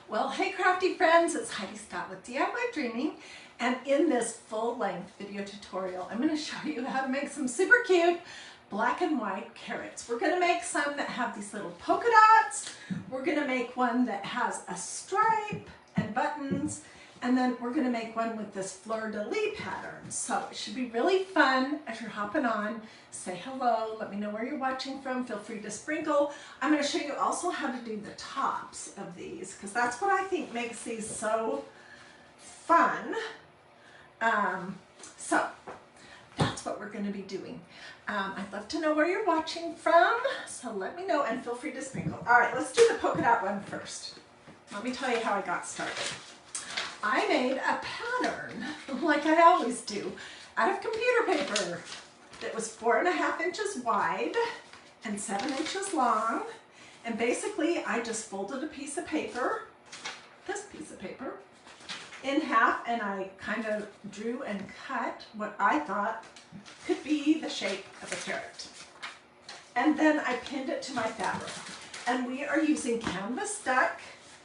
Well, hey crafty friends, it's Hiedi Scott with DiyDreaming, and in this full-length video tutorial, I'm going to show you how to make some super cute black and white carrots. We're going to make some that have these little polka dots, we're going to make one that has a stripe and buttons, and then we're going to make one with this fleur-de-lis pattern. So it should be really fun as you're hopping on. Say hello, let me know where you're watching from, feel free to sprinkle. I'm going to show you also how to do the tops of these, because that's what I think makes these so fun. So that's what we're going to be doing. I'd love to know where you're watching from, so let me know and feel free to sprinkle. All right, let's do the polka dot one first. Let me tell you how I got started. I made a pattern, like I always do, out of computer paper that was 4.5 inches wide and 7 inches long. And basically, I just folded a piece of paper, this piece of paper, in half, and I kind of drew and cut what I thought could be the shape of a carrot. And then I pinned it to my fabric. And we are using canvas duck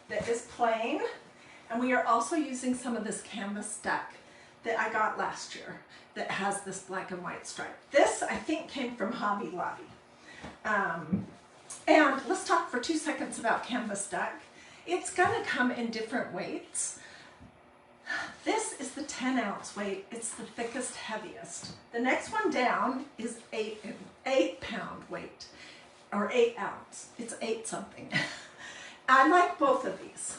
that is plain. And we are also using some of this canvas duck that I got last year that has this black and white stripe. This, I think, came from Hobby Lobby. And let's talk for 2 seconds about canvas duck. It's going to come in different weights. This is the 10-ounce weight. It's the thickest, heaviest. The next one down is 8-pound weight, or 8 ounce. It's 8 something. I like both of these.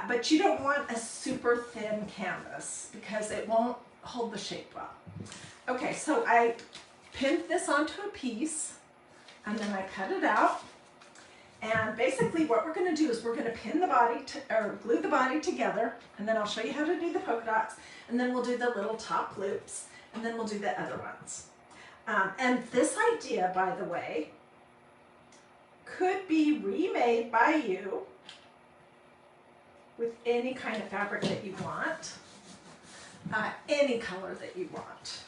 But you don't want a super thin canvas because it won't hold the shape well. Okay, so I pinned this onto a piece and then I cut it out. And basically what we're going to do is we're going to pin the body or glue the body together, and then I'll show you how to do the polka dots, and then we'll do the little top loops, and then we'll do the other ones. And this idea, by the way, could be remade by you with any kind of fabric that you want, any color that you want.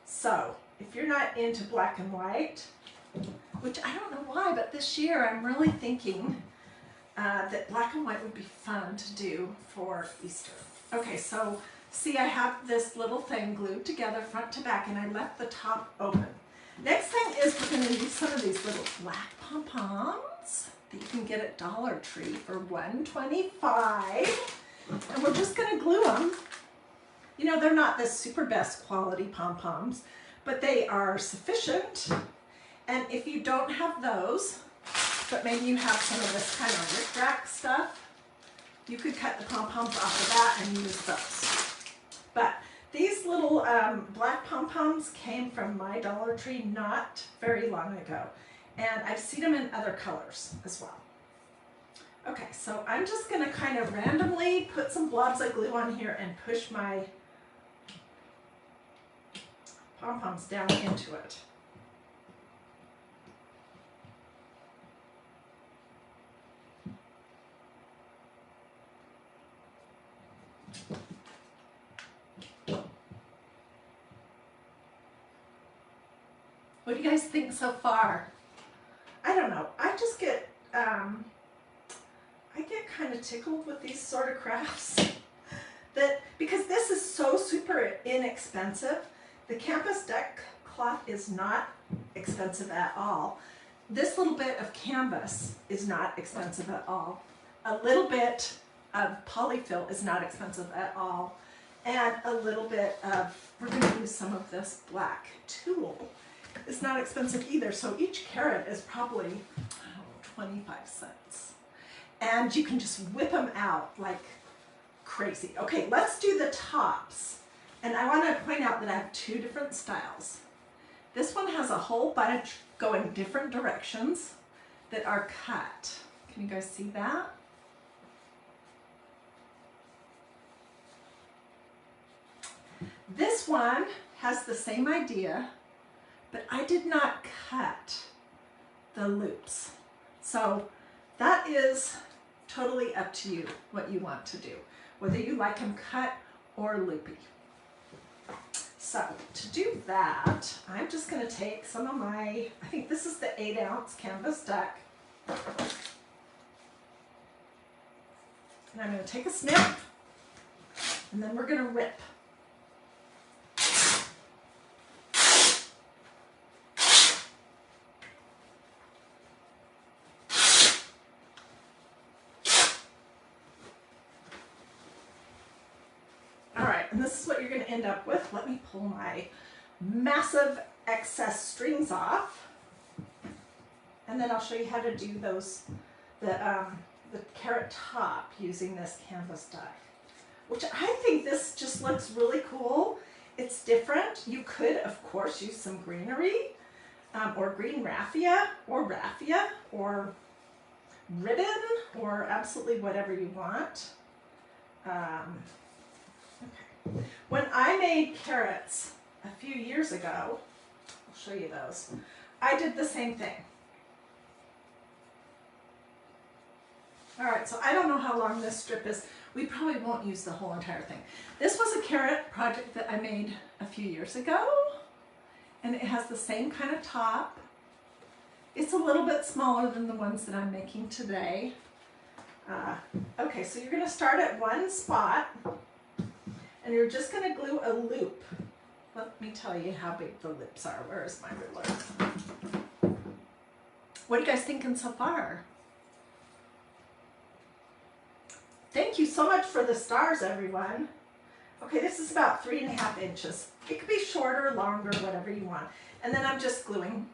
So if you're not into black and white, which I don't know why, but this year I'm really thinking that black and white would be fun to do for Easter. Okay, so see, I have this little thing glued together front to back, and I left the top open. Next thing is we're going to use some of these little black pom-poms that you can get at Dollar Tree for $1.25, and we're just going to glue them. You know, they're not the super best quality pom-poms, but they are sufficient. And if you don't have those, but maybe you have some of this kind of rip-rack stuff, you could cut the pom-poms off of that and use those. But these little black pom-poms came from my Dollar Tree not very long ago. And I've seen them in other colors as well. Okay, so I'm just going to kind of randomly put some blobs of glue on here and push my pom-poms down into it. What do you guys think so far? I don't know. I just get, I get kind of tickled with these sort of crafts. Because this is so super inexpensive. The canvas duck cloth is not expensive at all. This little bit of canvas is not expensive at all. A little bit of polyfill is not expensive at all. And a little bit of, we're going to use some of this black tulle. It's not expensive either, so each carrot is probably, I don't know, 25 cents. And you can just whip them out like crazy. Okay, let's do the tops. And I want to point out that I have 2 different styles. This one has a whole bunch going different directions that are cut. Can you guys see that? This one has the same idea, but I did not cut the loops. So that is totally up to you what you want to do, whether you like them cut or loopy. So to do that, I'm just going to take some of my, I think this is the 8-ounce canvas duck, And I'm going to take a snip, and then we're going to rip. All right, and this is what you're going to end up with. Let me pull my massive excess strings off, and then I'll show you how to do those, the carrot top using this canvas die, which I think this just looks really cool. It's different. You could, of course, use some greenery or green raffia or ribbon or absolutely whatever you want. Okay. When I made carrots a few years ago, I'll show you those, I did the same thing. All right, so I don't know how long this strip is. We probably won't use the whole entire thing. This was a carrot project that I made a few years ago, and it has the same kind of top. It's a little bit smaller than the ones that I'm making today. Okay, so you're going to start at one spot, and you're just going to glue a loop. Let me tell you how big the loops are. Where is my ruler? What are you guys thinking so far? Thank you so much for the stars, everyone. Okay, this is about 3.5 inches. It could be shorter, longer, whatever you want. And then I'm just gluing.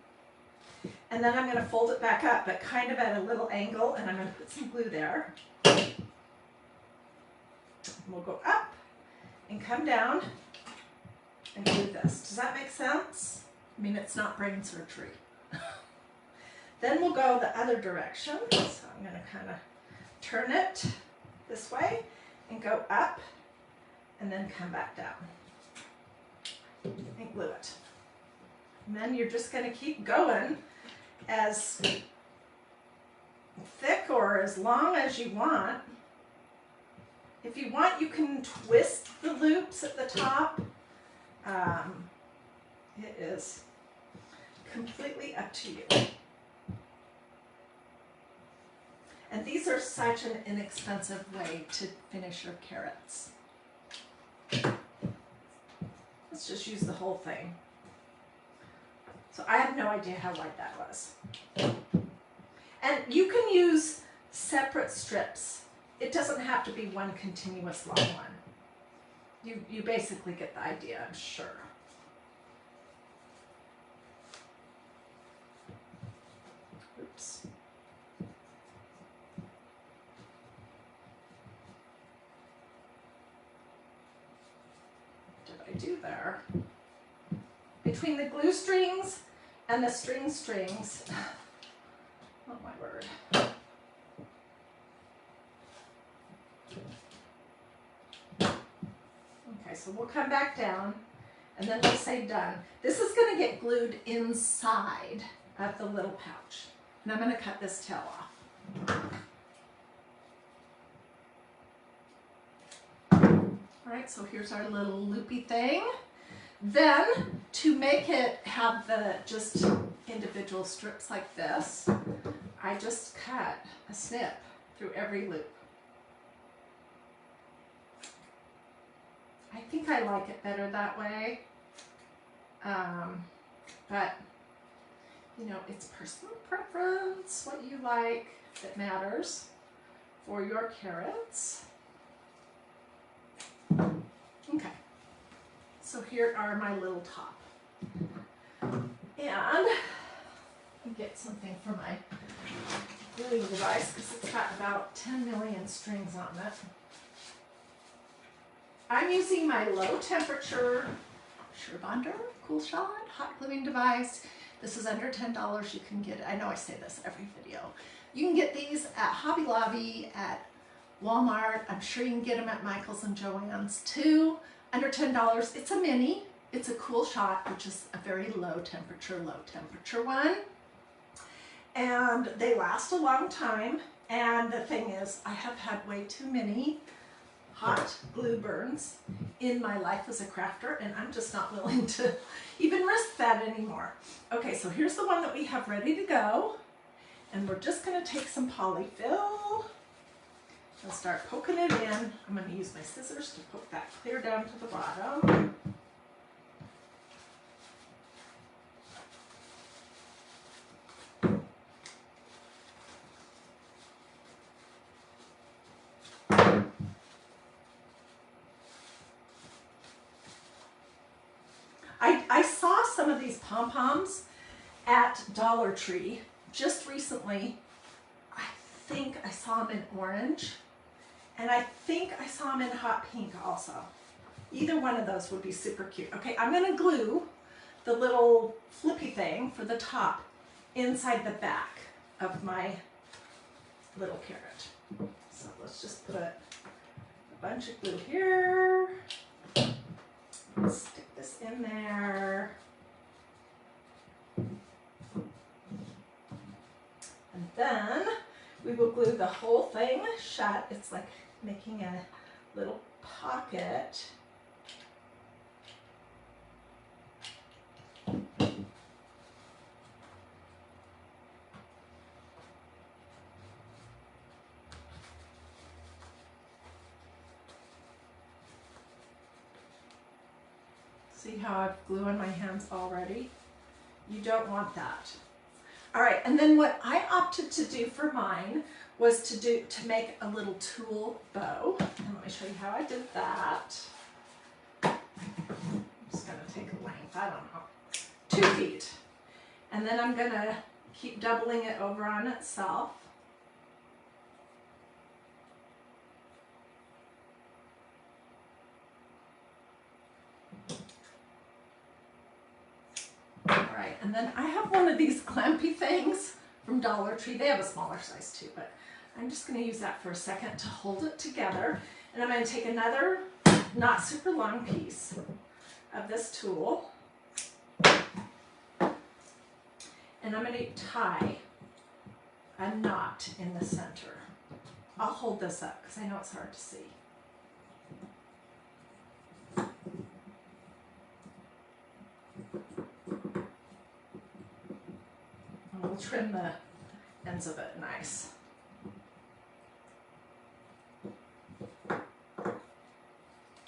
And then I'm going to fold it back up, but kind of at a little angle, and I'm going to put some glue there. We'll go up and come down and glue this. Does that make sense? I mean, it's not brain surgery. Then we'll go the other direction. So I'm going to kind of turn it this way and go up and then come back down and glue it. And then you're just going to keep going as thick or as long as you want. If you want, you can twist the loops at the top. It is completely up to you. And these are such an inexpensive way to finish your carrots. Let's just use the whole thing. So I have no idea how wide that was. And you can use separate strips. It doesn't have to be one continuous long one. You basically get the idea, I'm sure. Oops. Do there. Between the glue strings and the strings, oh my word. Okay, so we'll come back down and then we'll say done. This is going to get glued inside of the little pouch. And I'm going to cut this tail off. All right, so here's our little loopy thing. Then, to make it have the just individual strips like this, I just cut a snip through every loop. I think I like it better that way, but you know, it's personal preference, what you like that matters for your carrots. Okay, so here are my little top. And let me get something for my gluing device because it's got about 10 million strings on it. I'm using my low temperature Bonder Cool Shot hot gluing device. This is under $10. You can get, I know I say this every video. You can get these at Hobby Lobby, at Walmart. I'm sure you can get them at Michael's and Joann's too. Under $10. It's a mini. It's a Cool Shot, which is a very low temperature one. And they last a long time. And the thing is, I have had way too many hot glue burns in my life as a crafter, and I'm just not willing to even risk that anymore. Okay, so here's the one that we have ready to go. And we're just going to take some polyfill I'll start poking it in. I'm going to use my scissors to poke that clear down to the bottom. I saw some of these pom-poms at Dollar Tree just recently. I think I saw them in orange, and I think I saw them in hot pink also. Either one of those would be super cute. Okay, I'm gonna glue the little flippy thing for the top inside the back of my little carrot. So let's just put a bunch of glue here. Stick this in there. And then we will glue the whole thing shut. It's like making a little pocket. See how I've glue on my hands already? You don't want that. All right, and then what I opted to do for mine was to make a little tulle bow. And let me show you how I did that. I'm just gonna take a length, I don't know, 2 feet. And then I'm gonna keep doubling it over on itself. And then I have one of these clampy things from Dollar Tree. They have a smaller size too, but I'm just going to use that for a second to hold it together. And I'm going to take another not super long piece of this tulle, and I'm going to tie a knot in the center. I'll hold this up because I know it's hard to see. We'll trim the ends of it nice.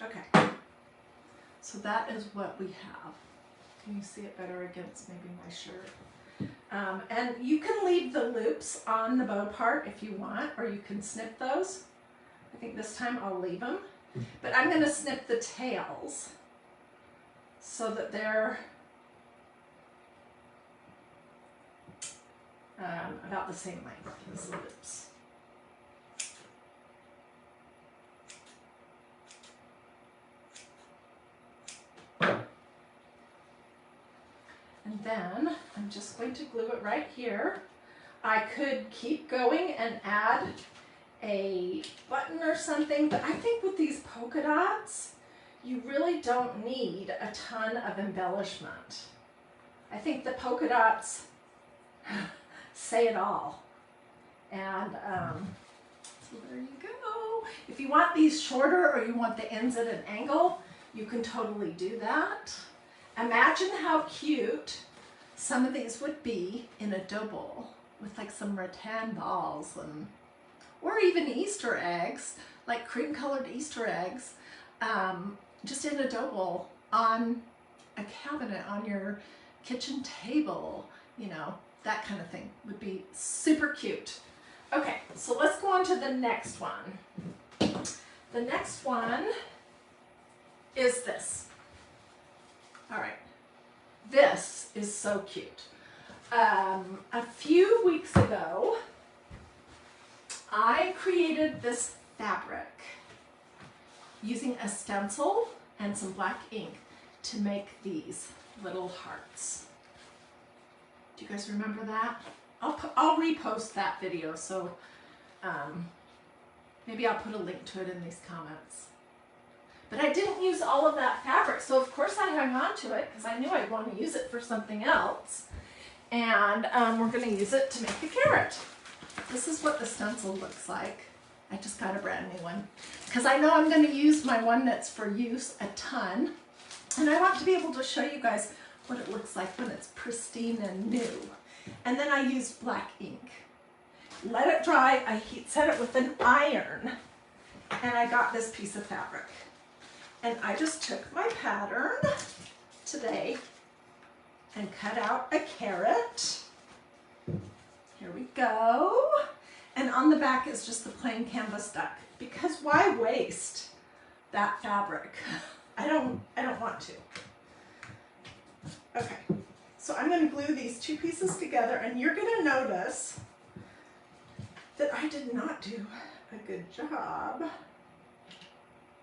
Okay, so that is what we have. Can you see it better against maybe my shirt? And you can leave the loops on the bow part if you want, or you can snip those. I think this time I'll leave them. But I'm going to snip the tails so that they're about the same length as the loops. And then I'm just going to glue it right here. I could keep going and add a button or something, but I think with these polka dots, you really don't need a ton of embellishment. I think the polka dots say it all. And so there you go. If you want these shorter or you want the ends at an angle, you can totally do that. Imagine how cute some of these would be in a dough bowl with like some rattan balls, and or even Easter eggs, like cream colored Easter eggs, just in a dough bowl on a cabinet on your kitchen table, you know. That kind of thing would be super cute. Okay, so let's go on to the next one. The next one is this. All right, this is so cute. A few weeks ago, I created this fabric using a stencil and some black ink to make these little hearts. Do you guys remember that? I'll repost that video, so maybe I'll put a link to it in these comments. But I didn't use all of that fabric, so of course I hung on to it because I knew I'd want to use it for something else. And we're going to use it to make a carrot. This is what the stencil looks like. I just got a brand new one because I know I'm going to use my one that's for use a ton. And I want to be able to show you guys what it looks like when it's pristine and new. And then I used black ink. let it dry. I heat set it with an iron, and I got this piece of fabric. And I just took my pattern today and cut out a carrot. Here we go. And on the back is just the plain canvas duck, because why waste that fabric? I don't want to. Okay, so I'm going to glue these two pieces together, and you're going to notice that I did not do a good job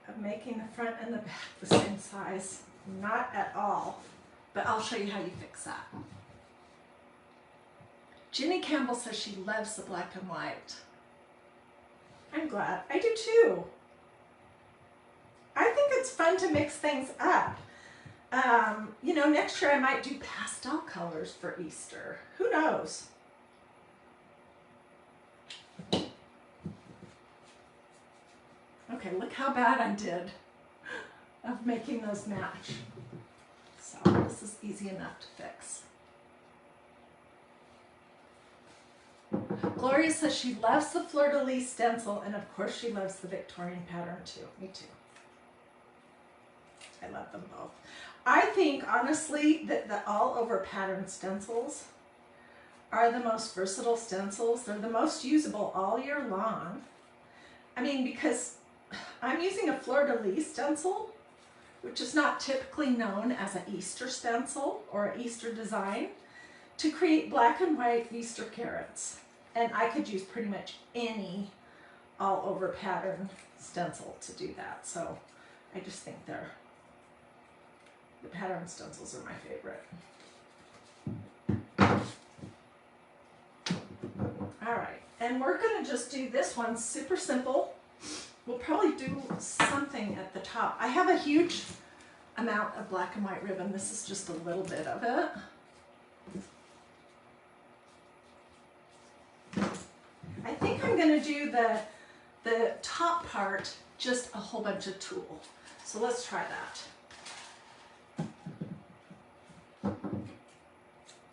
of making the front and the back the same size. Not at all, but I'll show you how you fix that. Ginny Campbell says she loves the black and white. I'm glad. I do too. I think it's fun to mix things up. You know, next year I might do pastel colors for Easter. Who knows? Okay, look how bad I did of making those match. So this is easy enough to fix. Gloria says she loves the fleur-de-lis stencil, and of course she loves the Victorian pattern too. Me too. I love them both. I think, honestly, that the all-over pattern stencils are the most versatile stencils. They're the most usable all year long. I mean, because I'm using a fleur-de-lis stencil, which is not typically known as an Easter stencil or an Easter design, to create black and white Easter carrots. And I could use pretty much any all-over pattern stencil to do that. So I just think the pattern stencils are my favorite. All right, and we're gonna just do this one super simple. We'll probably do something at the top. I have a huge amount of black and white ribbon. This is just a little bit of it. I think I'm gonna do the top part, just a whole bunch of tulle. So let's try that.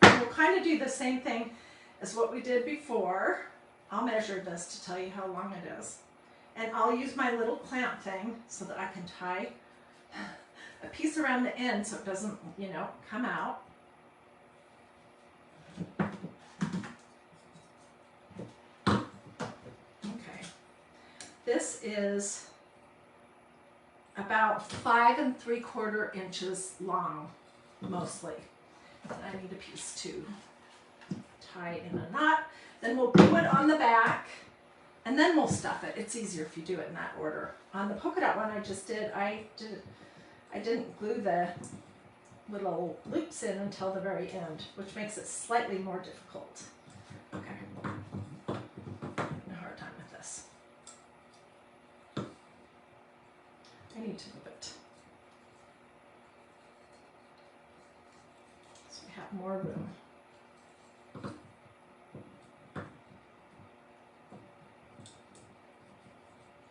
We'll kind of do the same thing as what we did before. I'll measure this to tell you how long it is. And I'll use my little clamp thing so that I can tie a piece around the end so it doesn't, you know, come out. Okay. This is about 5 3/4 inches long, mostly. And I need a piece to tie in a knot. Then we'll glue it on the back, and then we'll stuff it. It's easier if you do it in that order. On the polka dot one I just did, I didn't glue the little loops in until the very end, which makes it slightly more difficult. Okay, having a hard time with this. I need to move it so we have more room.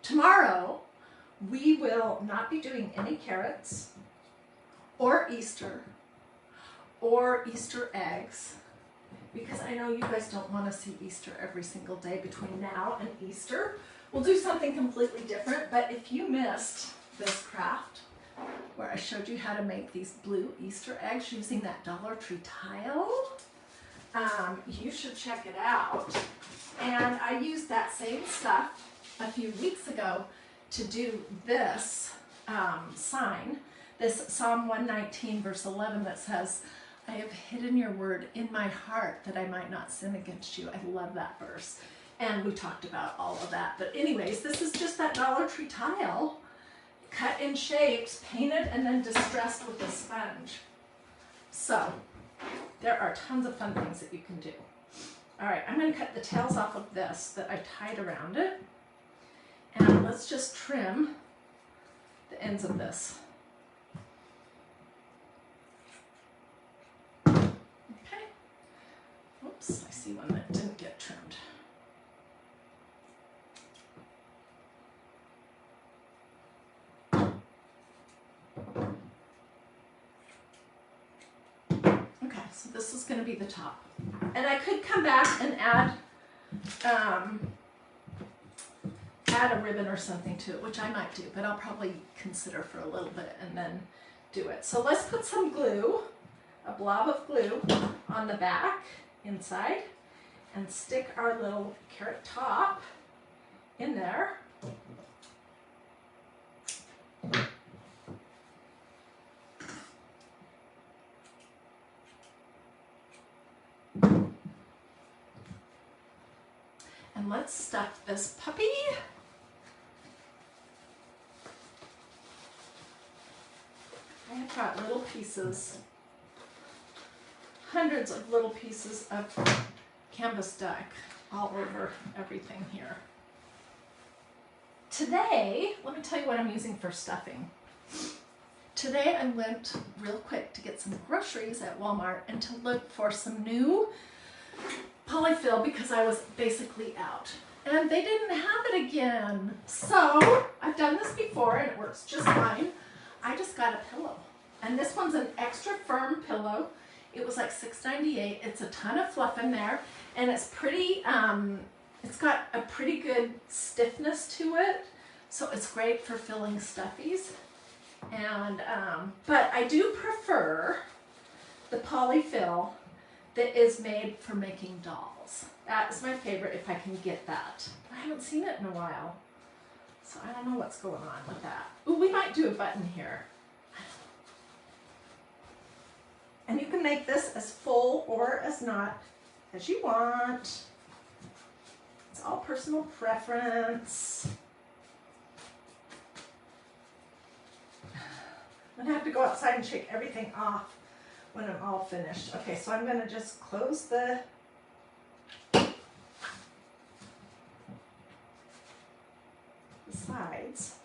Tomorrow, we will not be doing any carrots or Easter eggs, because I know you guys don't want to see Easter every single day between now and Easter. We'll do something completely different, but if you missed this craft where I showed you how to make these blue Easter eggs using that Dollar Tree tile, you should check it out. And I used that same stuff a few weeks ago to do this sign, this Psalm 119 verse 11 that says, I have hidden your word in my heart that I might not sin against you. I love that verse. And we talked about all of that. But anyways, this is just that Dollar Tree tile, cut in shapes, painted, and then distressed with a sponge. So there are tons of fun things that you can do. All right, I'm going to cut the tails off of this that I tied around it. And let's just trim the ends of this. Okay. Oops, I see one that didn't get trimmed. Okay, so this is going to be the top. And I could come back and add add a ribbon or something to it, which I might do, but I'll probably consider for a little bit and then do it. So let's put some glue, a blob of glue on the back inside, and stick our little carrot top in there. And let's stuff this puppy. I have got little pieces, hundreds of little pieces of canvas duck all over everything here. Today, let me tell you what I'm using for stuffing. Today I went real quick to get some groceries at Walmart and to look for some new polyfill because I was basically out. And they didn't have it again. So, I've done this before and it works just fine. I just got a pillow. And this one's an extra firm pillow. It was like $6.98. It's a ton of fluff in there. And it's pretty, it's got a pretty good stiffness to it. So it's great for filling stuffies. And, but I do prefer the polyfill that is made for making dolls. That is my favorite if I can get that. I haven't seen it in a while. So I don't know what's going on with that. Ooh, we might do a button here. And you can make this as full or as not as you want. It's all personal preference. I'm gonna have to go outside and shake everything off when I'm all finished. Okay, so I'm gonna just close the sides.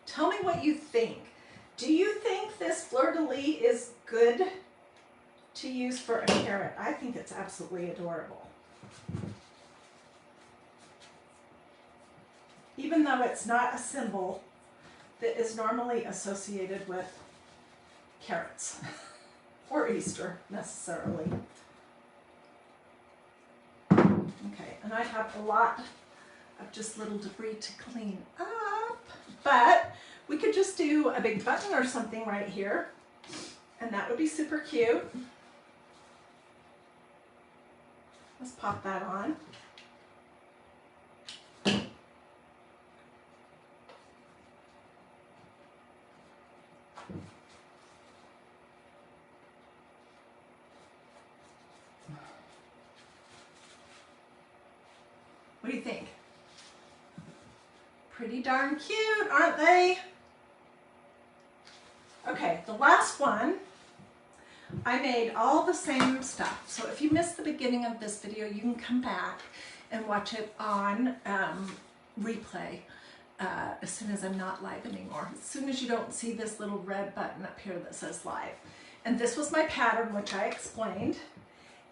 Tell me what you think. Do you think this fleur-de-lis is good to use for a carrot? I think it's absolutely adorable. Even though it's not a symbol that is normally associated with carrots or Easter necessarily. Okay, and I have a lot of just little debris to clean up, but we could just do a big button or something right here, and that would be super cute. Let's pop that on. What do you think? Pretty darn cute, aren't they? Okay, the last one, I made all the same stuff. So if you missed the beginning of this video, you can come back and watch it on replay as soon as I'm not live anymore. As soon as you don't see this little red button up here that says live. And this was my pattern, which I explained.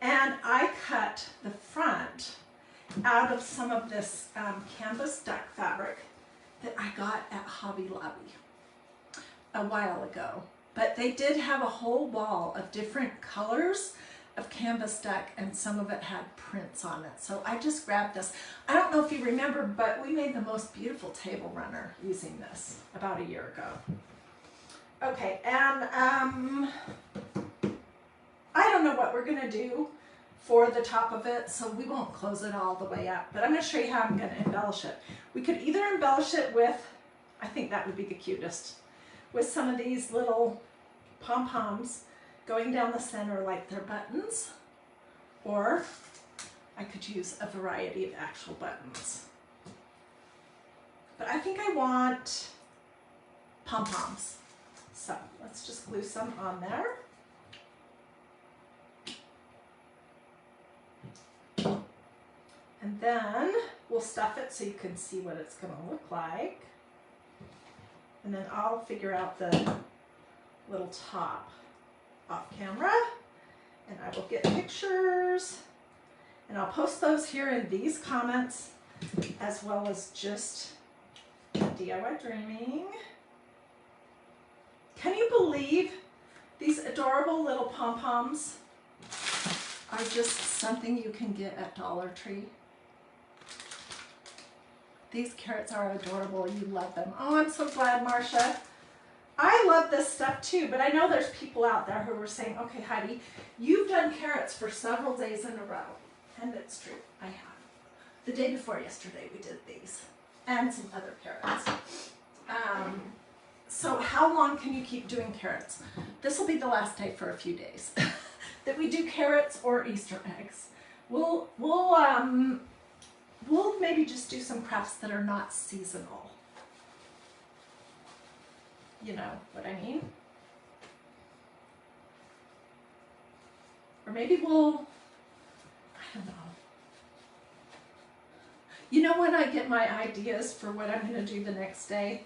And I cut the front out of some of this canvas duck fabric that I got at Hobby Lobby a while ago. But they did have a whole wall of different colors of canvas duck, and some of it had prints on it. So I just grabbed this. I don't know if you remember, but we made the most beautiful table runner using this about a year ago. Okay, and I don't know what we're gonna do for the top of it, so we won't close it all the way up, but I'm gonna show you how I'm gonna embellish it. We could either embellish it with, I think that would be the cutest, with some of these little pom-poms going down the center like they're buttons, or I could use a variety of actual buttons. But I think I want pom-poms. So let's just glue some on there. And then we'll stuff it so you can see what it's going to look like. And then I'll figure out the little top off camera, and I will get pictures, and I'll post those here in these comments, as well as just at the DIYDreaming. Can you believe these adorable little pom-poms are just something you can get at Dollar Tree? These carrots are adorable. You love them. Oh, I'm so glad, Marcia. I love this stuff too, but I know there's people out there who are saying, okay, Heidi, you've done carrots for several days in a row. And it's true, I have. The day before yesterday we did these and some other carrots. So how long can you keep doing carrots? This will be the last day for a few days that we do carrots or Easter eggs. We'll maybe just do some crafts that are not seasonal. You know what I mean? Or maybe we'll, I don't know. You know when I get my ideas for what I'm going to do the next day?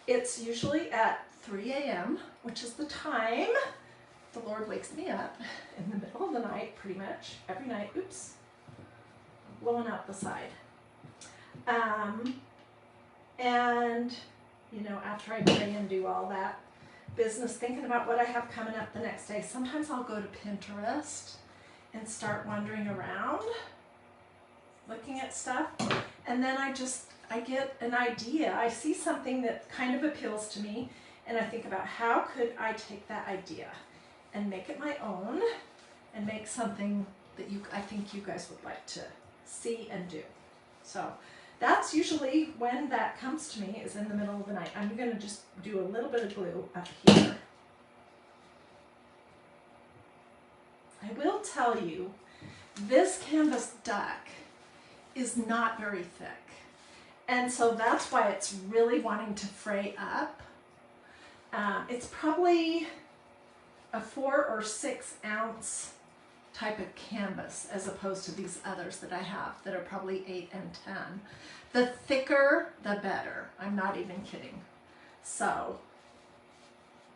It's usually at 3 a.m., which is the time the Lord wakes me up in the middle of the night, pretty much, every night. Oops. Blowing out the side. And, you know, after I pray and do all that business, thinking about what I have coming up the next day, sometimes I'll go to Pinterest and start wandering around, looking at stuff, and then I get an idea. I see something that kind of appeals to me, and I think about how could I take that idea and make it my own and make something that I think you guys would like to see and do. So that's usually when that comes to me, is in the middle of the night. I'm going to just do a little bit of glue up here. I will tell you, this canvas duck is not very thick. And so that's why it's really wanting to fray up. It's probably a 4 or 6 ounce type of canvas as opposed to these others that I have that are probably 8 and 10. The thicker, the better. I'm not even kidding. So,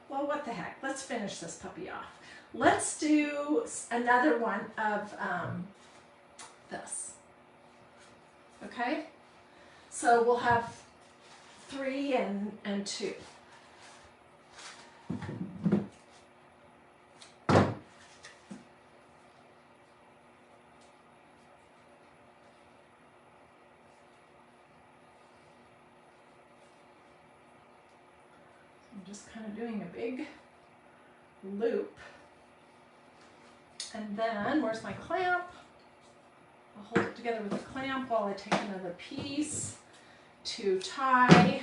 well, what the heck? Let's finish this puppy off. Let's do another one of this. Okay? So we'll have 3 and 2. I'm just kind of doing a big loop. And then, where's my clamp? I'll hold it together with a clamp while I take another piece to tie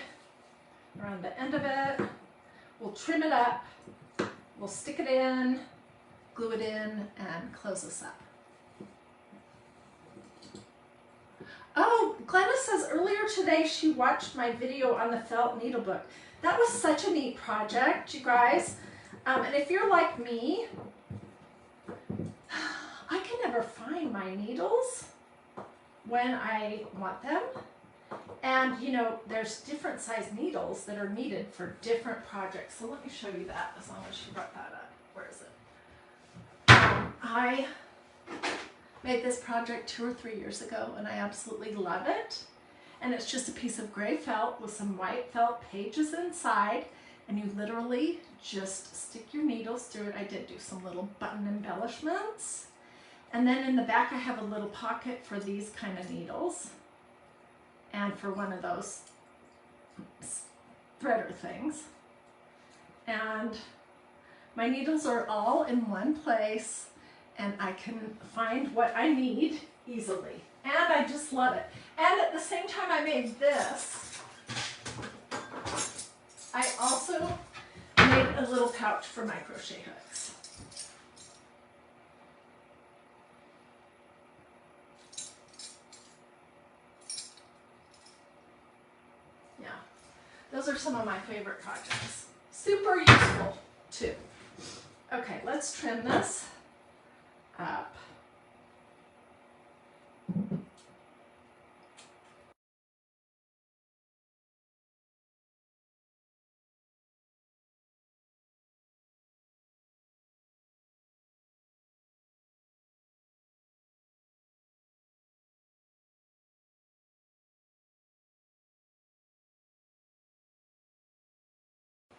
around the end of it. We'll trim it up, we'll stick it in, glue it in, and close this up. Oh, Glenna says earlier today she watched my video on the felt needle book. That was such a neat project, you guys. And if you're like me, I can never find my needles when I want them. And you know, there's different size needles that are needed for different projects. So let me show you that, as long as she brought that up. Where is it? I made this project 2 or 3 years ago, and I absolutely love it. And it's just a piece of gray felt with some white felt pages inside, and you literally just stick your needles through it. I did do some little button embellishments. And then in the back I have a little pocket for these kind of needles, and for one of those threader things. And my needles are all in one place, and I can find what I need easily. And I just love it. And at the same time I made this, I also made a little pouch for my crochet hooks. Yeah, those are some of my favorite projects. Super useful too. Okay, let's trim this up.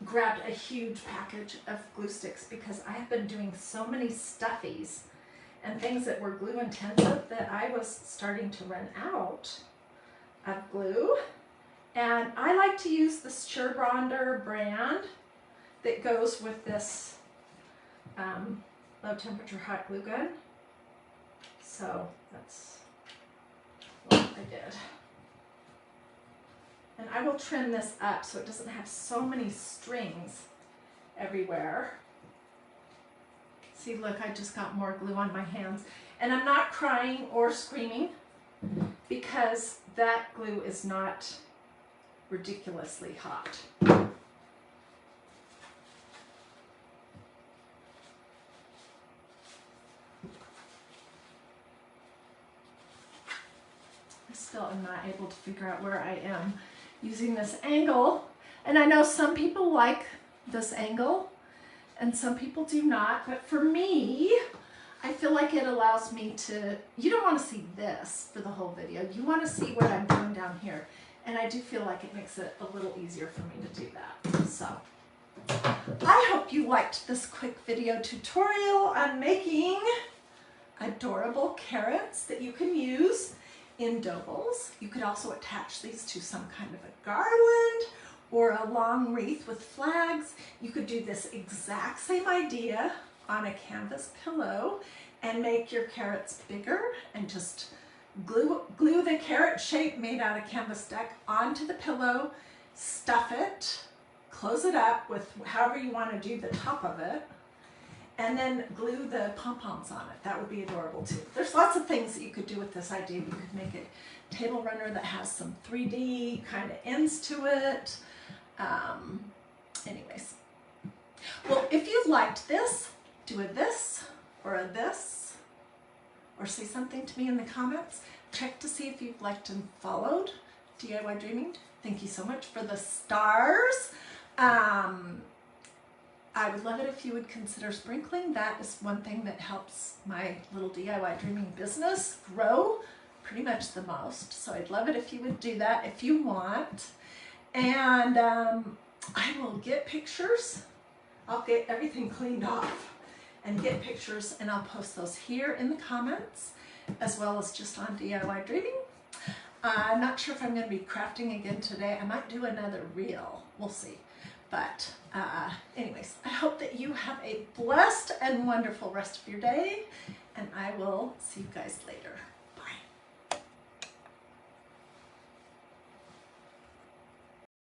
grabbed a huge package of glue sticks because I have been doing so many stuffies and things that were glue intensive that I was starting to run out of glue. And I like to use the Sure brand that goes with this low temperature hot glue gun. So that's what I did. And I will trim this up so it doesn't have so many strings everywhere. See, look, I just got more glue on my hands. And I'm not crying or screaming because that glue is not ridiculously hot. I still am not able to figure out where I am using this angle. And I know some people like this angle and some people do not, but for me, I feel like it allows me to, you don't want to see this for the whole video. You want to see what I'm doing down here. And I do feel like it makes it a little easier for me to do that. So I hope you liked this quick video tutorial on making adorable carrots that you can use in dough bowls. You could also attach these to some kind of a garland or a long wreath with flags. You could do this exact same idea on a canvas pillow and make your carrots bigger and just glue the carrot shape made out of canvas deck onto the pillow, stuff it, close it up with however you want to do the top of it, and then glue the pom-poms on it. That would be adorable too. There's lots of things that you could do with this idea. You could make a table runner that has some 3D kind of ends to it. Anyways. Well, if you liked this, do a this or a this, or say something to me in the comments. Check to see if you've liked and followed DIY Dreaming. Thank you so much for the stars. I would love it if you would consider sprinkling. That is one thing that helps my little DIY Dreaming business grow pretty much the most. So I'd love it if you would do that if you want. And I will get pictures. I'll get everything cleaned off and get pictures, and I'll post those here in the comments as well as just on DIY Dreaming. I'm not sure if I'm going to be crafting again today. I might do another reel. We'll see. But anyways, I hope that you have a blessed and wonderful rest of your day, and I will see you guys later.